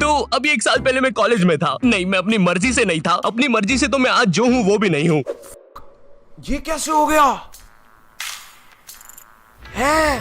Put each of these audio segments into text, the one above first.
तो अभी 1 साल पहले मैं कॉलेज में था। नहीं, मैं अपनी मर्जी से नहीं था। अपनी मर्जी से तो मैं आज जो हूँ वो भी नहीं हूँ। ये कैसे हो गया है?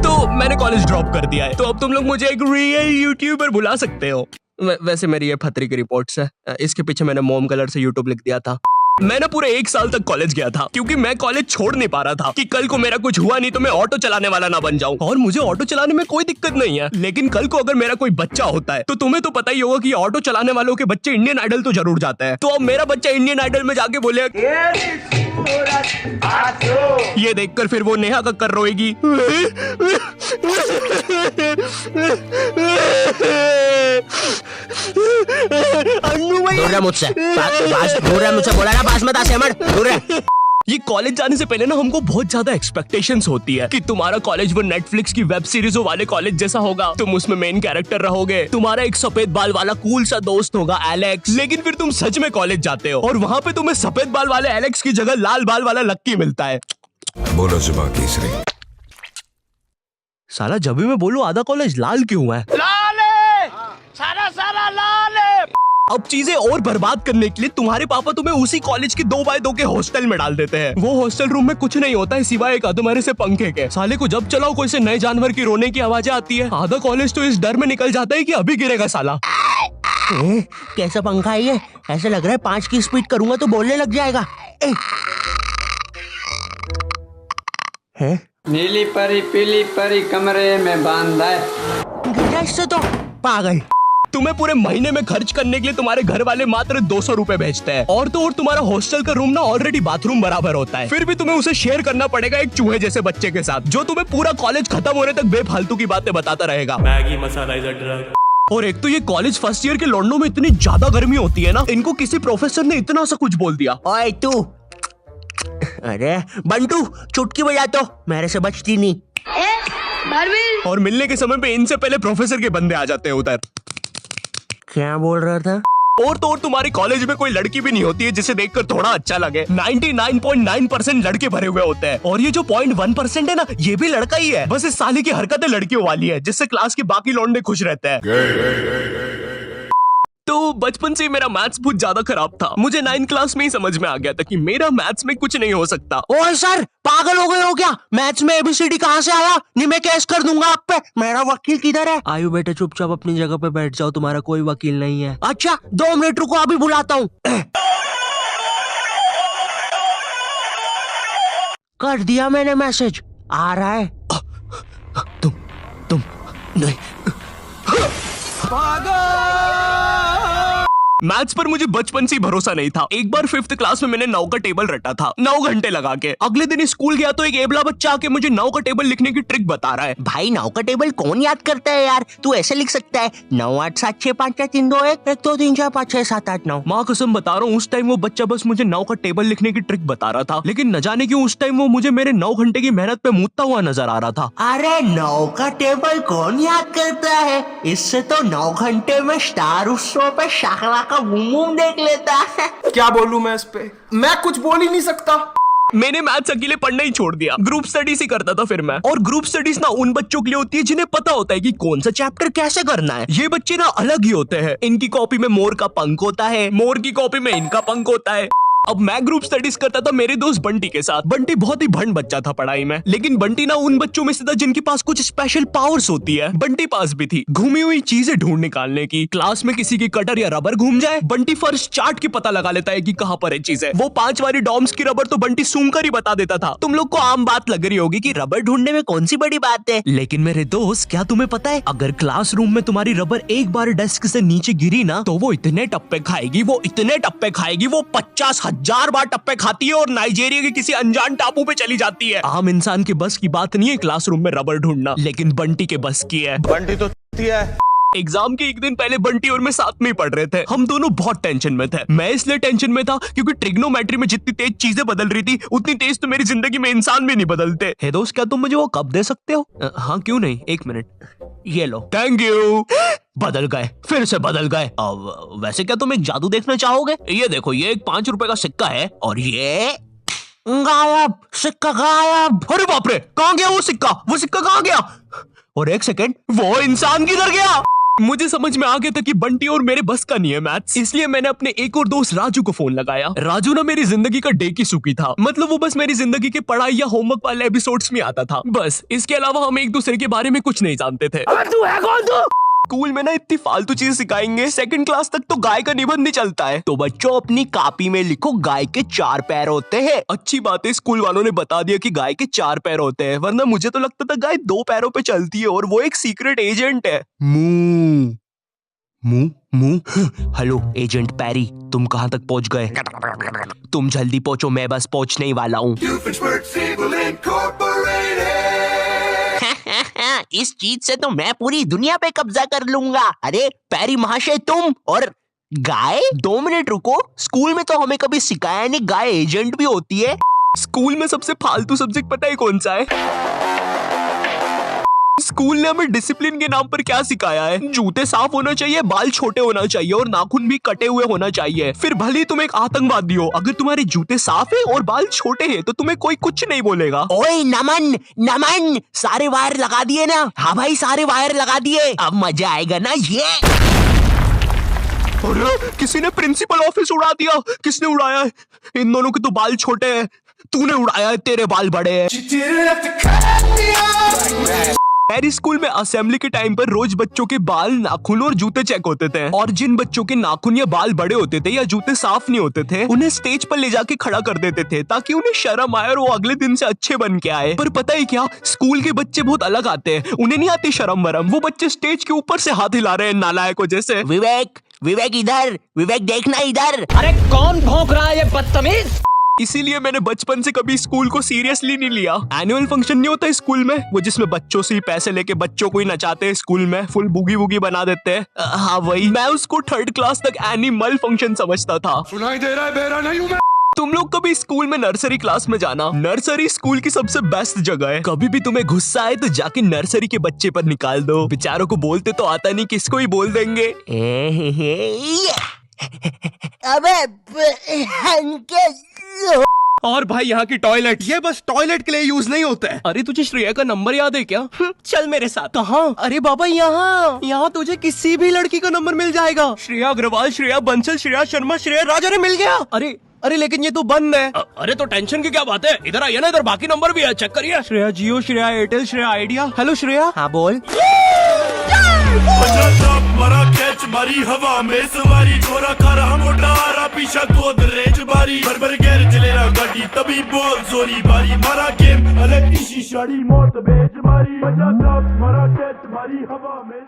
तो मैंने कॉलेज ड्रॉप कर दिया है। तो अब तुम लोग मुझे एक रियल यूट्यूबर बुला सकते हो। वैसे मेरी ये फतरी की रिपोर्ट्स है। इसके पीछे मैंने मोम कलर से यूट्यूब लिख दिया था। मैंने पूरे 1 साल तक कॉलेज गया था क्योंकि मैं कॉलेज छोड़ नहीं पा रहा था कि कल को मेरा कुछ हुआ नहीं तो मैं ऑटो चलाने वाला ना बन जाऊं। और मुझे ऑटो चलाने में कोई दिक्कत नहीं है, लेकिन कल को अगर मेरा कोई बच्चा होता है तो तुम्हें तो पता ही होगा कि ऑटो चलाने वालों के बच्चे इंडियन आइडल तो जरूर जाते हैं। तो अब मेरा बच्चा इंडियन आइडल में जाके बोले, ये देखकर फिर वो नेहा कक्कर रोएगी। मुझसे बोला ना, पास मत आ। ये कॉलेज जाने से पहले ना हमको बहुत ज्यादा एक्सपेक्टेशंस होती है कि तुम्हारा कॉलेज वो नेटफ्लिक्स की वेब सीरीजों वाले कॉलेज जैसा होगा। तुम उसमें मेन कैरेक्टर रहोगे, तुम्हारा एक सफेद बाल वाला कूल सा दोस्त होगा एलेक्स। लेकिन फिर तुम सच में कॉलेज जाते हो और वहाँ पे तुम्हें सफेद बाल वाले एलेक्स की जगह लाल बाल वाला लक्की मिलता है। बोलो जुबान केसरी। साला जब भी मैं बोलूं आधा कॉलेज लाल क्यों है? लाल है, सारा लाल है। अब चीजें और बर्बाद करने के लिए तुम्हारे पापा तुम्हें उसी कॉलेज के 2x2 के हॉस्टल में डाल देते हैं। वो हॉस्टल रूम में कुछ नहीं होता है सिवाय एक अधमरे से पंखे के। साले को जब चलाओ कोई से नए जानवर की रोने की आवाजें आती है। आधा कॉलेज तो इस डर में निकल जाता है कि अभी गिरेगा साला। कैसा पंखा है ये? ऐसे लग रहा है 5 की स्पीड करूंगा तो बोलने लग जाएगा। नीली परी पीली परी कमरे में बांधा है। इससे तो पागल। तुम्हें पूरे महीने में खर्च करने के लिए तुम्हारे घर वाले मात्र 200 रुपए भेजते हैं और तो और तुम्हारा हॉस्टल का रूम ना ऑलरेडी बाथरूम बराबर होता है। फिर भी तुम्हें उसे शेयर करना पड़ेगा एक चूहे जैसे बच्चे के साथ जो तुम्हें पूरा कॉलेज खत्म होने तक बेफालतू की बातें बताता रहेगा। Maggi masala is a drug. और एक तो ये कॉलेज फर्स्ट ईयर के लौंडों में इतनी ज्यादा गर्मी होती है ना, इनको किसी प्रोफेसर ने इतना सा कुछ बोल दिया। ओए तू, अरे बंटू चुटकी बजा तो, मेरे से बचती नहीं। और मिलने के समय पे इनसे पहले प्रोफेसर के बंदे आ जाते हैं उधर। क्या बोल रहा था? और तो और तुम्हारे कॉलेज में कोई लड़की भी नहीं होती है जिसे देखकर थोड़ा अच्छा लगे। 99.9% लड़के भरे हुए होते हैं और ये जो 0.1% है ना, ये भी लड़का ही है। बस इस साले की हरकतें लड़कियों वाली है जिससे क्लास के बाकी लौंडे खुश रहते हैं। तो बचपन से मेरा मैथ्स बहुत ज्यादा खराब था। मुझे 9th क्लास में ही समझ में आ गया था कि मेरा मैथ्स में कुछ नहीं हो सकता। ओए सर, पागल हो गए हो क्या? मैथ्स में ABCD कहाँ से आया? नहीं, मैं केस कर दूंगा आप पे। मेरा वकील किधर है? आयु बेटे चुपचाप अपनी जगह पे बैठ जाओ, तुम्हारा कोई वकील नहीं है। अच्छा 2 मिनट रुको, अभी बुलाता हूँ। कर दिया मैंने मैसेज, आ रहा है। तुम नहीं। मैथ्स पर मुझे बचपन से ही भरोसा नहीं था। एक बार 5th क्लास में मैंने 9 का टेबल रटा था 9 घंटे लगा के। अगले दिन स्कूल गया तो एक एबला बच्चा आके मुझे 9 का टेबल लिखने की ट्रिक बता रहा है। भाई 9 का टेबल कौन याद करता है यार? तू ऐसे लिख सकता है 9 8 7 6 5 4 3 2 1 1 2 3 4 5 6 7 8 9। माँ कसम बता रहा हूँ, उस टाइम वो बच्चा बस मुझे 9 का टेबल लिखने की ट्रिक बता रहा था, लेकिन न जाने क्यों उस टाइम वो मुझे मेरे 9 घंटे की मेहनत पे मूतता हुआ नजर आ रहा था। अरे 9 का टेबल कौन याद करता है? इससे तो 9 घंटे में स्टार उत्सव पे शाकला का बूम देख लेता है। क्या बोलूं मैं इस पे? मैं कुछ बोल ही नहीं सकता। मैंने मैथ्स अकेले पढ़ना ही छोड़ दिया, ग्रुप स्टडीज ही करता था फिर मैं। और ग्रुप स्टडीज ना उन बच्चों के लिए होती है जिन्हें पता होता है कि कौन सा चैप्टर कैसे करना है। ये बच्चे ना अलग ही होते हैं। इनकी कॉपी में मोर का पंख होता है, मोर की कॉपी में इनका पंख होता है। अब मैं ग्रुप स्टडीज करता था मेरे दोस्त बंटी के साथ। बंटी बहुत ही भंड बच्चा था पढ़ाई में, लेकिन बंटी ना उन बच्चों में से था जिनके पास कुछ स्पेशल पावर्स होती है। बंटी पास भी थी घूमी हुई चीजें ढूंढ निकालने की। क्लास में किसी की कटर या रबर घूम जाए, बंटी फर्स्ट चार्ट की पता लगा लेता है कि कहाँ पर है चीजें। वो 5 वाली डॉम्स की रबर तो बंटी सूंघ कर ही बता देता था। तुम लोग को आम बात लग रही होगी कि रबर ढूंढने में कौन सी बड़ी बात है, लेकिन मेरे दोस्त क्या तुम्हें पता है, अगर क्लासरूम में तुम्हारी रबर एक बार डेस्क से नीचे गिरी ना तो वो इतने टप्पे खाएगी, वो इतने टप्पे खाएगी, वो 50,000 बार टप्पे खाती है और नाइजीरिया के किसी अनजान टापू पे चली जाती है। आम इंसान के बस की बात नहीं है क्लासरूम में रबर ढूंढना, लेकिन बंटी के बस की है। बंटी तो है। एग्जाम के एक दिन पहले बंटी और मैं साथ में ही पढ़ रहे थे। हम दोनों बहुत टेंशन में थे। मैं इसलिए टेंशन में था क्योंकि ट्रिग्नोमेट्री में जितनी तेज चीजें बदल रही थी उतनी तेज तो मेरी जिंदगी में इंसान भी नहीं बदलते। हे दोस्त, क्या तुम मुझे वो कप दे सकते हो? हाँ क्यों नहीं, 1 मिनट, ये लो। Thank you. बदल गए, फिर से बदल गए। अब वैसे क्या तुम एक जादू देखना चाहोगे? ये देखो, ये एक 5 रुपए का सिक्का है और ये गायब, सिक्का गायब। अरे बाप रे, कहाँ गया वो सिक्का? वो सिक्का कहाँ गया? और एक सेकंड, वो इंसान किधर गया? मुझे समझ में आ गया था कि बंटी और मेरे बस का नहीं है मैथ्स, इसलिए मैंने अपने एक और दोस्त राजू को फोन लगाया। राजू ना मेरी जिंदगी का डे की सुकी था, मतलब वो बस मेरी जिंदगी के पढ़ाई या होमवर्क वाले एपिसोड्स में आता था, बस। इसके अलावा हम एक दूसरे के बारे में कुछ नहीं जानते थे। तू है कौन तू? स्कूल में ना इतनी फालतू चीज सिखाएंगे, सेकंड क्लास तक तो गाय का निबंध नहीं चलता है। तो बच्चों अपनी कॉपी में लिखो गाय के 4 पैर होते हैं। अच्छी बात है स्कूल वालों ने बता दिया कि गाय के 4 पैर होते हैं, वरना मुझे तो लगता था गाय 2 पैरों पे चलती है और वो एक सीक्रेट एजेंट है। मुंह मुंह मुंह। हेलो एजेंट पैरी, तुम कहां तक पहुंच गए? तुम जल्दी पहुंचो, मैं बस पहुंचने ही वाला हूँ। इस चीज से तो मैं पूरी दुनिया पे कब्जा कर लूंगा। अरे पैरी महाशय, तुम और गाय 2 मिनट रुको। स्कूल में तो हमें कभी सिखाया नहीं गाय एजेंट भी होती है। स्कूल में सबसे फालतू सब्जेक्ट पता है कौन सा है? स्कूल ने हमें डिसिप्लिन के नाम पर क्या सिखाया है? जूते साफ होना चाहिए, बाल छोटे होना चाहिए और नाखून भी कटे हुए होना चाहिए। फिर भले ही तुम एक आतंकवादी हो, अगर तुम्हारे जूते साफ है और बाल छोटे हैं तो तुम्हें कोई कुछ नहीं बोलेगा। ओए नमन नमन, सारे वायर लगा दिए ना? हाँ भाई, सारे वायर लगा दिए, अब मजा आएगा ना ये। अरे किसी ने प्रिंसिपल ऑफिस उड़ा दिया। किसने उड़ाया है? इन दोनों के तो बाल छोटे हैं। तूने उड़ाया है, तेरे बाल बड़े हैं। मेरी स्कूल में असेंबली के टाइम पर रोज बच्चों के बाल, नाखून और जूते चेक होते थे, और जिन बच्चों के नाखून या बाल बड़े होते थे या जूते साफ नहीं होते थे उन्हें स्टेज पर ले जाके खड़ा कर देते थे ताकि उन्हें शर्म आए और वो अगले दिन से अच्छे बन के आए। पर पता है क्या, स्कूल के बच्चे बहुत अलग आते हैं, उन्हें नहीं आती शर्म वरम। वो बच्चे स्टेज के ऊपर से हाथ हिला रहे हैं नालायकों जैसे। विवेक विवेक इधर, विवेक देखना इधर। अरे कौन भौंक रहा है ये बदतमीज? इसीलिए मैंने बचपन से कभी स्कूल को सीरियसली नहीं लिया। एनुअल फंक्शन नहीं होता स्कूल में, वो जिसमें बच्चों से ही पैसे लेके बच्चों को ही नचाते हैं स्कूल में, फुल बुगी बुगी बना देते हैं। हाँ वही, मैं उसको 3rd क्लास तक एनिमल फंक्शन समझता था। सुनाई दे रहा है, बेरा नहीं हूं मैं। तुम लोग कभी स्कूल में नर्सरी क्लास में जाना। नर्सरी स्कूल की सबसे बेस्ट जगह है। कभी भी तुम्हें गुस्सा आए तो जाके नर्सरी के बच्चे पर निकाल दो। बेचारों को बोलते तो आता नहीं, किसको ही बोल देंगे। अबे और भाई यहाँ की टॉयलेट, ये बस टॉयलेट के लिए यूज नहीं होता है। अरे तुझे श्रेया का नंबर याद है क्या? चल मेरे साथ। कहाँ? अरे बाबा यहाँ तुझे किसी भी लड़की का नंबर मिल जाएगा। श्रेया अग्रवाल, श्रेया बंसल, श्रेया शर्मा, श्रेया राजा ने मिल गया। अरे लेकिन ये तो बंद है। अरे तो टेंशन की क्या बात है, इधर आइए ना, इधर बाकी नंबर भी है, चेक करिए। Shreya Jio, Shreya Airtel, Shreya Idea. Hello Shreya. हाँ बोल। मरा कैच मारी हवा में सवारी, छोरा खरा मोटा आरा पीछा गोदरेज बारी, भर गैर चलेरा गाड़ी तभी बोल जोरी बारी, मारा गेम अलग इसी शाड़ी मौत बेच मारी, मजा मरा कैच मारी हवा में